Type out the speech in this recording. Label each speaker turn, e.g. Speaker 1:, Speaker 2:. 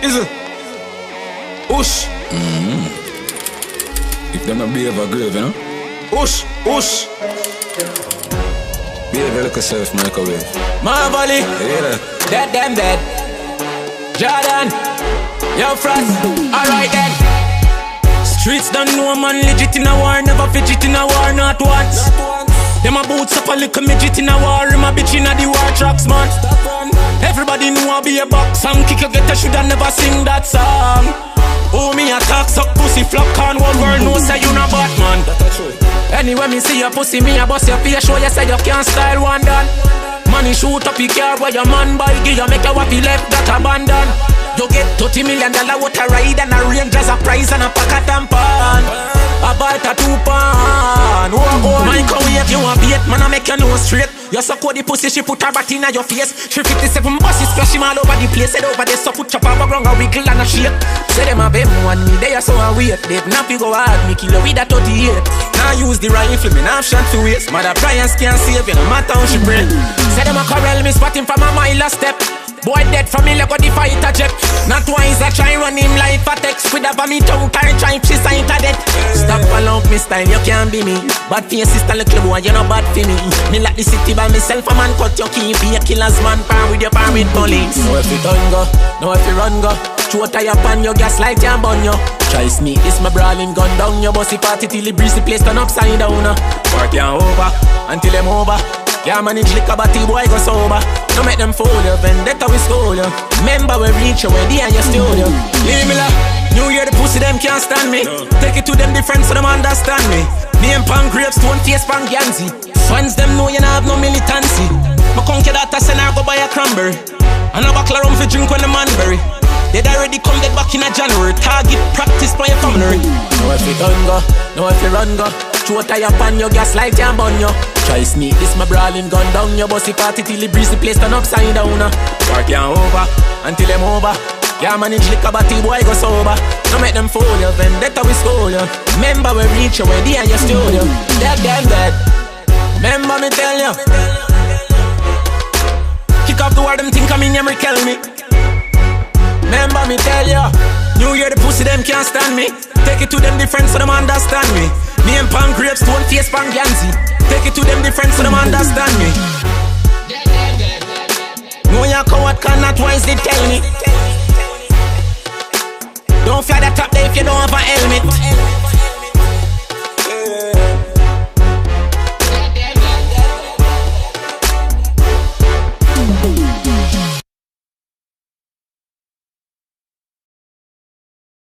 Speaker 1: Is it? Ush.
Speaker 2: If them not behave a grave, you know?
Speaker 1: Ush. Ush.
Speaker 2: Behave like yourself, microwave.
Speaker 1: Marvally.
Speaker 2: Yeah.
Speaker 1: Dead them dead. Jordan. Yo, Frost. Alright then. Streets don't know man legit in a war. Never fidget in a war, not once. Them a boots up a little midget in a war. Him a bitch in a the war tracks, man. Everybody know I be a box song. Kick you get a shoulda never sing that song. Oh, me a talk suck pussy flop can one world know say you not Batman. Anyway me see your pussy, me a bust your face. Show you say you can't style one done. Money shoot up your car where your man buy. Give you make your waffy left that abandon. You get $30 million what a ride and a range as a prize and a pack of tampon. A bite a 2 pound. Microwave you a bait, man I make you know straight. You suck out the pussy, she put her bat in your face. 357 buses splash him all over the place. Head over there, so put chop over ground a wiggle and a shake. Say them a bem one me, they are so a wait. They not fi go hard, me kill you with a 38. Now use the rifle, me now shot to waste. Mother Brian's can't save you, no matter how she bring. Say them a corral, me spot him from a mile a step. Boy dead from me, like got the fighter jet. Not twice I try run him like a text. With a vomit tongue, try she signed a death. Stop along me style, you can't be me. Bad for your sister, little boy, you not bad for me. Me like the city by myself, a man cut your key. Be a killer's man, pan with your pan with police. Know if you done go, know if you run go. Throw tie up on your gas light and burn you. Try sneak this my brawling gun down. Your bossy party till it breeze the place turn upside down. Work you over, until them over. Yeah, manage liquor, but the boy go sober. Don't make them fool you, vendetta we school you. Remember we reach you, where they and your studio. Leave me la, New Year the pussy them can't stand me. Take it to them different so them understand me. Name pan grapes, stone face pan Ganzi. Fans them know you not have no militancy. My conquer that I send her go buy a cranberry. And a buckle rum for drink when the man bury. They'd already come dead back in a January. Target practice by your family. Know if you done go, know if you run go. Throw tie up on your gas light and burn you. Try sneak this my brawling gun down. Your bossy party till it breeze the place turn upside down. Work you over, until them over. Can't manage liquor but the boy go sober. Don't make them fool you, vendetta we school you. Remember we reach you, where they and your studio. Dead, dead, dead. Remember me tell you. Kick off the word them think I'm in you, kill me. Remember me tell you. New Year the pussy them can't stand me. Take it to them different so them understand me. Name pan grapes, stone face pan Ganzi. Take it to them different so them understand me. No you coward cannot wisely tell me.